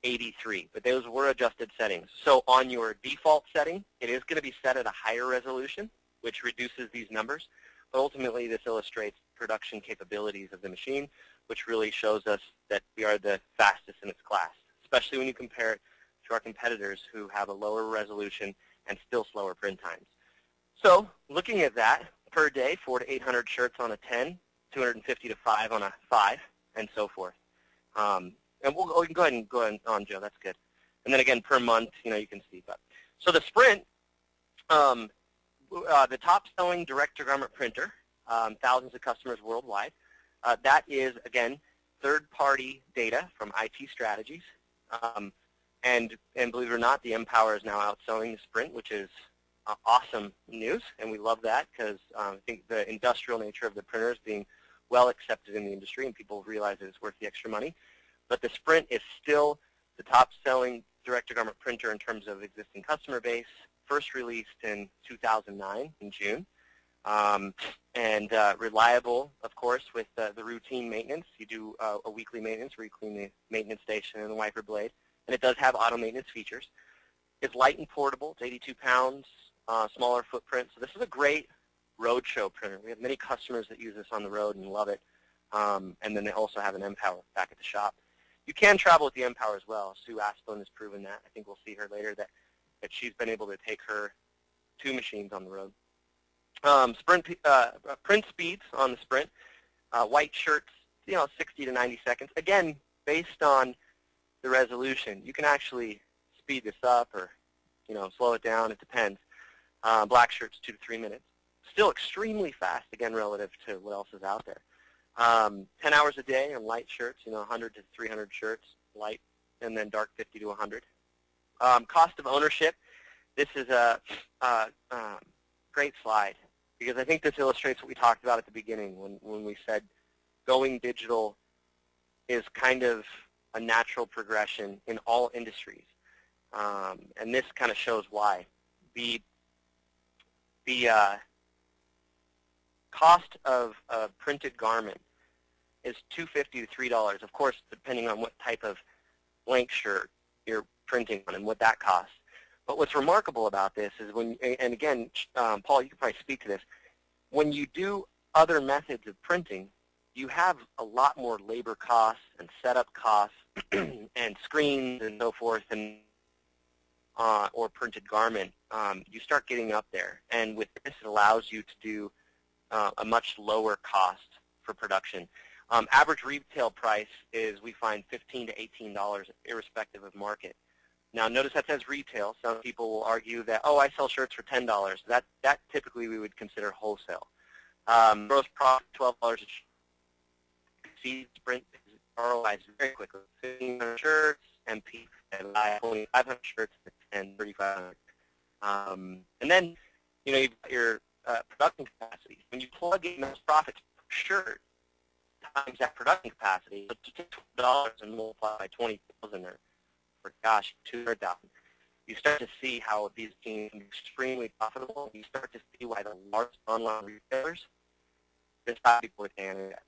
83. But those were adjusted settings. So on your default setting, it is going to be set at a higher resolution, which reduces these numbers. But ultimately, this illustrates production capabilities of the machine, which really shows us that we are the fastest in its class, especially when you compare it to our competitors who have a lower resolution and still slower print times. So looking at that, per day, 400 to 800 shirts on a 10, 250 to 5 on a 5, and so forth. And we can go ahead on, Joe. That's good. And then again, per month, you can see. But so the Sprint, the top-selling direct-to-garment printer, thousands of customers worldwide. That is, again, third-party data from IT Strategies. And believe it or not, the mPower is now outselling the Sprint, which is awesome news, and we love that because I think the industrial nature of the printer is being well accepted in the industry, and people realize that it's worth the extra money. But the Sprint is still the top-selling direct-to-garment printer in terms of existing customer base, first released in 2009 in June, and reliable, of course, with the routine maintenance. You do a weekly maintenance where you clean the maintenance station and the wiper blade, and it does have auto maintenance features. It's light and portable. It's 82 pounds, smaller footprint. So this is a great roadshow printer. We have many customers that use this on the road and love it, and then they also have an mPower back at the shop. You can travel with the mPower as well. Sue Asplund has proven that. I think we'll see her later that she's been able to take her 2 machines on the road. Print speeds on the Sprint, white shirts, 60 to 90 seconds. Again, based on the resolution, you can actually speed this up or, slow it down. It depends. Black shirts, 2 to 3 minutes. Still extremely fast, again, relative to what else is out there. 10 hours a day on light shirts, 100 to 300 shirts, light, and then dark 50 to 100. Cost of ownership. This is a great slide because I think this illustrates what we talked about at the beginning when we said going digital is kind of a natural progression in all industries. And this kind of shows why. The cost of a printed garment is $2.50 to $3, of course, depending on what type of blank shirt you're printing on and what that costs. But what's remarkable about this is and again, Paul, you can probably speak to this, when you do other methods of printing, you have a lot more labor costs and setup costs and screens and so forth. And or printed garment, you start getting up there. And with this, it allows you to do a much lower cost for production. Average retail price is, we find, $15 to $18, irrespective of market. Now, notice that says retail. Some people will argue that, oh, I sell shirts for $10. That typically we would consider wholesale. Gross profit, $12 a shirt. See, Sprint ROIs very quickly. 1,500 shirts, MP, 2,500 shirts, and 3,500. And then, you've got your production capacity. When you plug in those profits per shirt times that production capacity, so to take $12 and multiply by 20,000 or gosh, 200,000, you start to see how these teams can be extremely profitable. You start to see why the large online retailers decide to put candidates.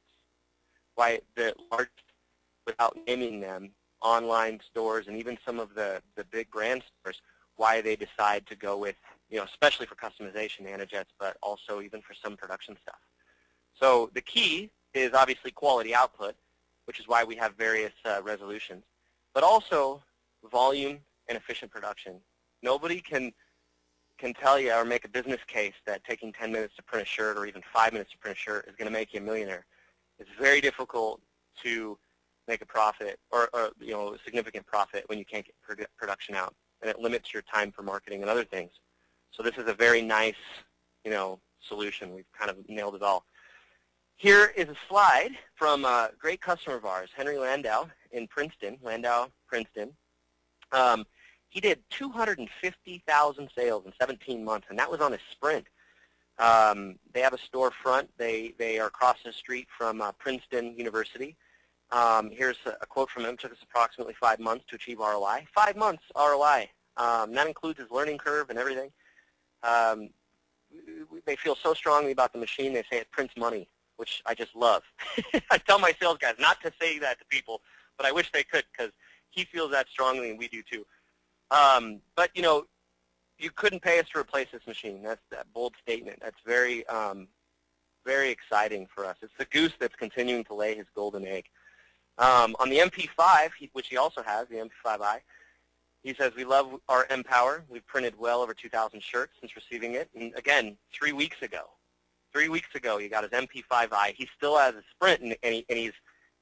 Why the large, without naming them, online stores and even some of the big brand stores, why they decide to go with, especially for customization, Nanojets, but also even for some production stuff. So the key is obviously quality output, which is why we have various resolutions, but also volume and efficient production. Nobody can tell you or make a business case that taking 10 minutes to print a shirt or even 5 minutes to print a shirt is going to make you a millionaire. It's very difficult to make a profit or a significant profit when you can't get production out, and it limits your time for marketing and other things. So this is a very nice, solution. We've kind of nailed it all. Here is a slide from a great customer of ours, Henry Landau in Princeton, Princeton. He did 250,000 sales in 17 months, and that was on a Sprint. They have a storefront. They are across the street from Princeton University. Here's a quote from him. It took us approximately 5 months to achieve ROI. 5 months ROI. That includes his learning curve and everything. They feel so strongly about the machine, they say it prints money, which I just love. I tell my sales guys not to say that to people, but I wish they could, because he feels that strongly and we do too. But, you couldn't pay us to replace this machine. That's that bold statement. That's very, very exciting for us. It's the goose that's continuing to lay his golden egg. On the MP5, which he also has, the MP5i, he says, we love our mPower. We've printed well over 2,000 shirts since receiving it. And again, 3 weeks ago, he got his MP5i. He still has a Sprint, and he's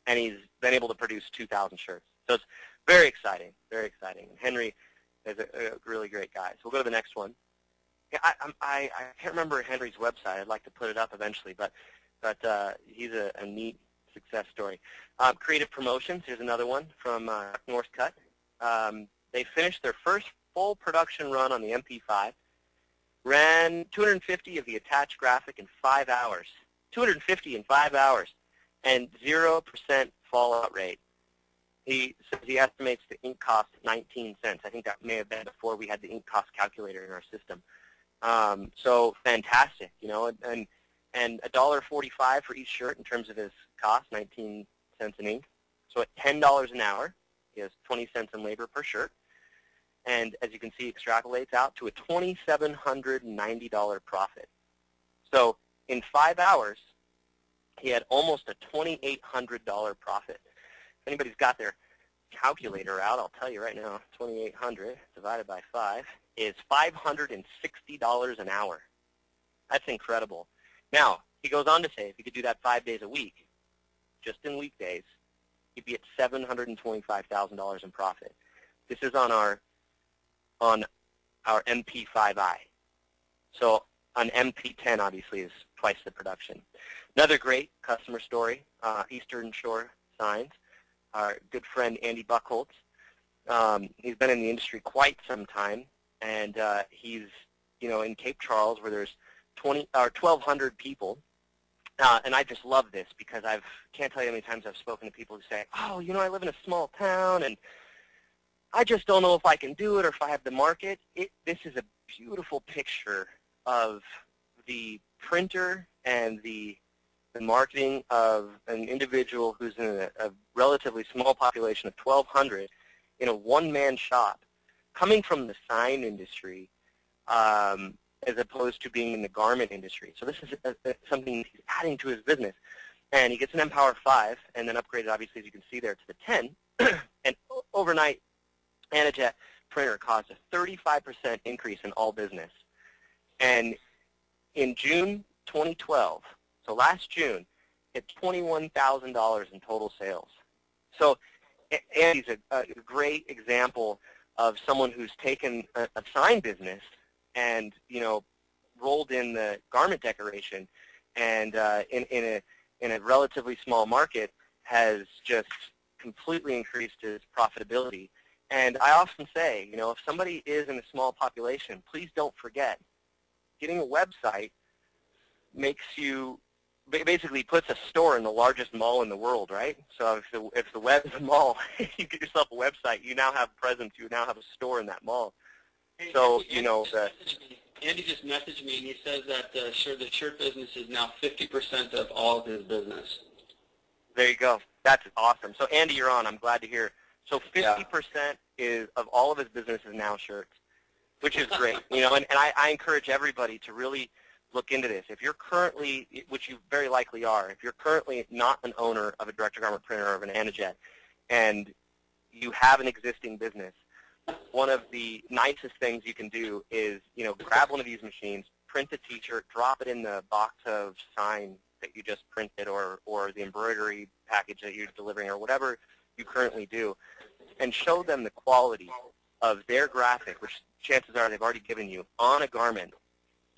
been able to produce 2,000 shirts. So it's very exciting, very exciting. And Henry is a really great guy. So we'll go to the next one. Yeah, I can't remember Henry's website. I'd like to put it up eventually, but he's a neat success story. Creative Promotions, here's another one from Northcutt. They finished their first full production run on the MP5, ran 250 of the attached graphic in 5 hours. 250 in 5 hours, and 0% fallout rate. He says he estimates the ink cost 19 cents. I think that may have been before we had the ink cost calculator in our system. So fantastic, and $1.45 for each shirt in terms of his cost, 19 cents in ink. So at $10 an hour, he has 20 cents in labor per shirt. And as you can see, extrapolates out to a $2,790 profit. So in 5 hours, he had almost a $2,800 profit. If anybody's got their calculator out, I'll tell you right now, 2,800 divided by 5 is $560 an hour. That's incredible. Now, he goes on to say if he could do that 5 days a week, just in weekdays, he'd be at $725,000 in profit. This is on our MP5i. So an MP10 obviously is twice the production. Another great customer story, Eastern Shore Signs. Our good friend Andy Buchholz. He's been in the industry quite some time, and he's in Cape Charles where there's 1,200 people. And I just love this because can't tell you how many times I've spoken to people who say, oh, I live in a small town and I just don't know if I can do it or if I have the market. This is a beautiful picture of the printer and the marketing of an individual who's in a relatively small population of 1,200 in a one-man shop, coming from the sign industry as opposed to being in the garment industry. So this is something he's adding to his business. And he gets an mPower 5 and then upgraded, obviously, as you can see there, to the 10. And overnight, Nanojet printer caused a 35% increase in all business. And in June 2012, so last June, it's $21,000 in total sales. So Andy's a great example of someone who's taken a sign business and, rolled in the garment decoration, and in a relatively small market has just completely increased his profitability. And I often say, if somebody is in a small population, please don't forget, getting a website makes you, basically puts a store in the largest mall in the world, right? So if the web is a mall, you get yourself a website, you now have a presence, you now have a store in that mall. Hey, so, Andy just messaged me, and he says that the shirt business is now 50% of all of his business. There you go. That's awesome. So, Andy, you're on. I'm glad to hear. So 50% of all of his business is now shirts, which is great. And I encourage everybody to really look into this. If you're currently, which you very likely are, if you're currently not an owner of a direct-to-garment printer or of an Anajet, and you have an existing business, one of the nicest things you can do is, grab one of these machines, print a T-shirt, drop it in the box of sign that you just printed, or the embroidery package that you're delivering, or whatever you currently do, and show them the quality of their graphic, which chances are they've already given you, on a garment,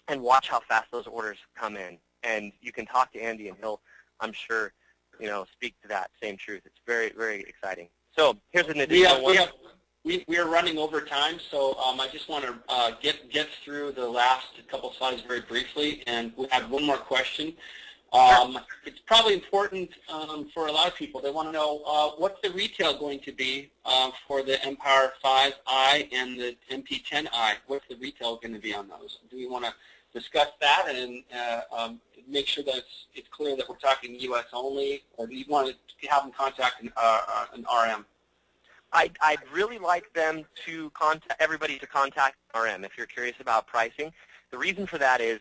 and watch how fast those orders come in. And you can talk to Andy, and he'll, I'm sure, speak to that same truth. It's very, very exciting. So here's an additional one. We are running over time, so I just want to get through the last couple slides very briefly, and we have one more question. It's probably important for a lot of people. They want to know what's the retail going to be for the mPower 5i and the MP10i. What's the retail going to be on those? Do we want to discuss that and make sure that it's clear that we're talking U.S. only, or do you want to have them contact an RM? I'd really like them to everybody to contact RM if you're curious about pricing. The reason for that is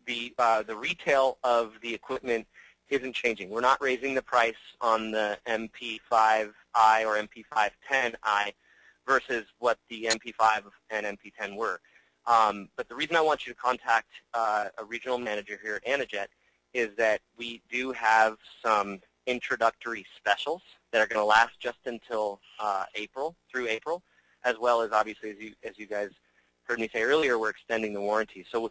the retail of the equipment isn't changing. We're not raising the price on the MP5i or MP510i versus what the MP5 and MP10 were. But the reason I want you to contact a regional manager here at Anajet is that we do have some introductory specials that are going to last just until through April, as well as obviously, as you guys heard me say earlier, we're extending the warranty. So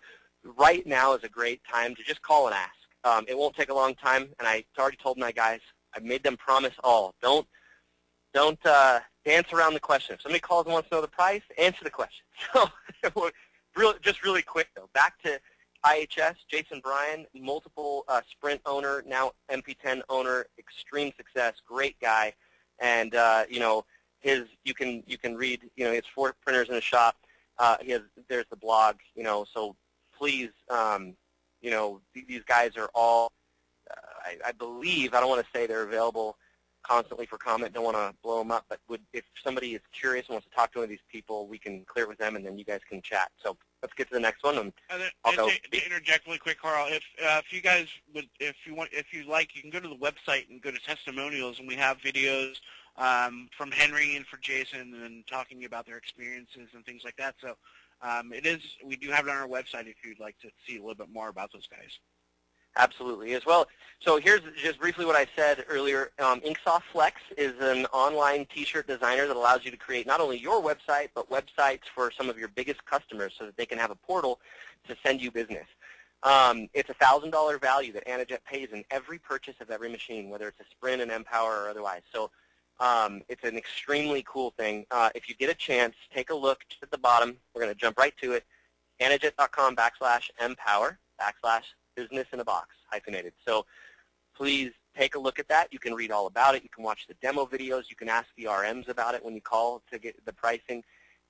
right now is a great time to just call and ask. It won't take a long time, and I already told my guys, I made them promise all. Don't dance around the question. If somebody calls and wants to know the price, answer the question. So just really quick, though. Back to IHS, Jason Bryan, multiple Sprint owner, now MP10 owner, extreme success, great guy, and you can read, he has 4 printers in his shop. There's the blog, so please, these guys are all, I believe, I don't want to say they're available constantly for comment, don't want to blow them up, but if somebody is curious and wants to talk to one of these people, we can clear it with them, and then you guys can chat. So let's get to the next one. And to interject really quick, Carl, if you guys would, if you like, you can go to the website and go to testimonials, and we have videos from Henry and for Jason, and talking about their experiences and things like that. So we do have it on our website if you'd like to see a little bit more about those guys. Absolutely, as well. So here's just briefly what I said earlier. Inksoft Flex is an online T-shirt designer that allows you to create not only your website, but websites for some of your biggest customers so that they can have a portal to send you business. It's a $1,000 value that Anajet pays in every purchase of every machine, whether it's a Sprint, an mPower, or otherwise. So it's an extremely cool thing. If you get a chance, take a look just at the bottom. We're going to jump right to it. Anajet.com/mPower/ business in a box, hyphenated. So please take a look at that. You can read all about it. You can watch the demo videos. You can ask the RMs about it when you call to get the pricing.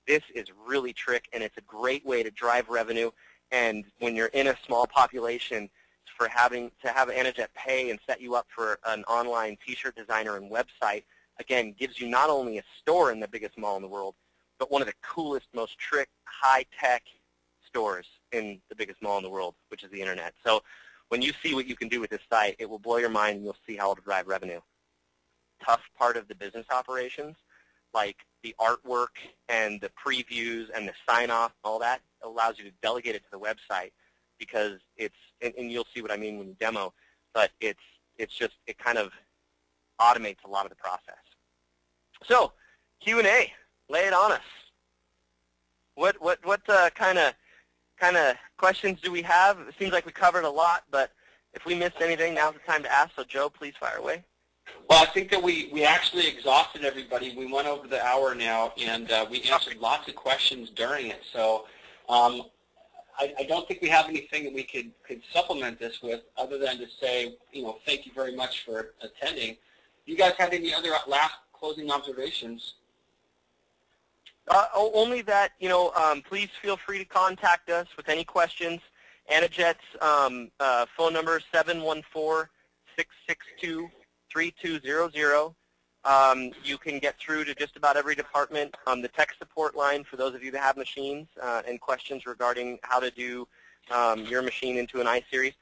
This is really trick, and it's a great way to drive revenue. And when you're in a small population, for having to have Anajet pay and set you up for an online T-shirt designer and website, again, gives you not only a store in the biggest mall in the world, but one of the coolest, most trick, high-tech stores in the biggest mall in the world, which is the internet. So when you see what you can do with this site, it will blow your mind, and you'll see how it'll drive revenue. Tough part of the business operations, like the artwork and the previews and the sign-off, all that allows you to delegate it to the website, because it's, and you'll see what I mean when you demo, but it's just, it kind of automates a lot of the process. So, Q&A, lay it on us. What kind of questions do we have? It seems like we covered a lot, but if we missed anything, now's the time to ask. So, Joe, please fire away. Well, I think that we actually exhausted everybody. We went over the hour now, and we answered lots of questions during it. So I don't think we have anything that we could supplement this with, other than to say, thank you very much for attending. You guys have any other last closing observations? Only that, please feel free to contact us with any questions. Anajet's phone number is 714-662-3200. You can get through to just about every department. The tech support line, for those of you that have machines and questions regarding how to do your machine into an iSeries,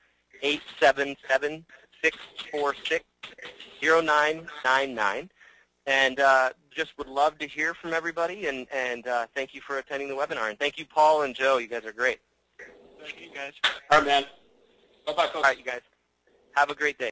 877-646-0999. And just would love to hear from everybody, and thank you for attending the webinar. And thank you, Paul and Joe. You guys are great. Thank you, guys. All right, man. Bye-bye, folks. All right, you guys. Have a great day.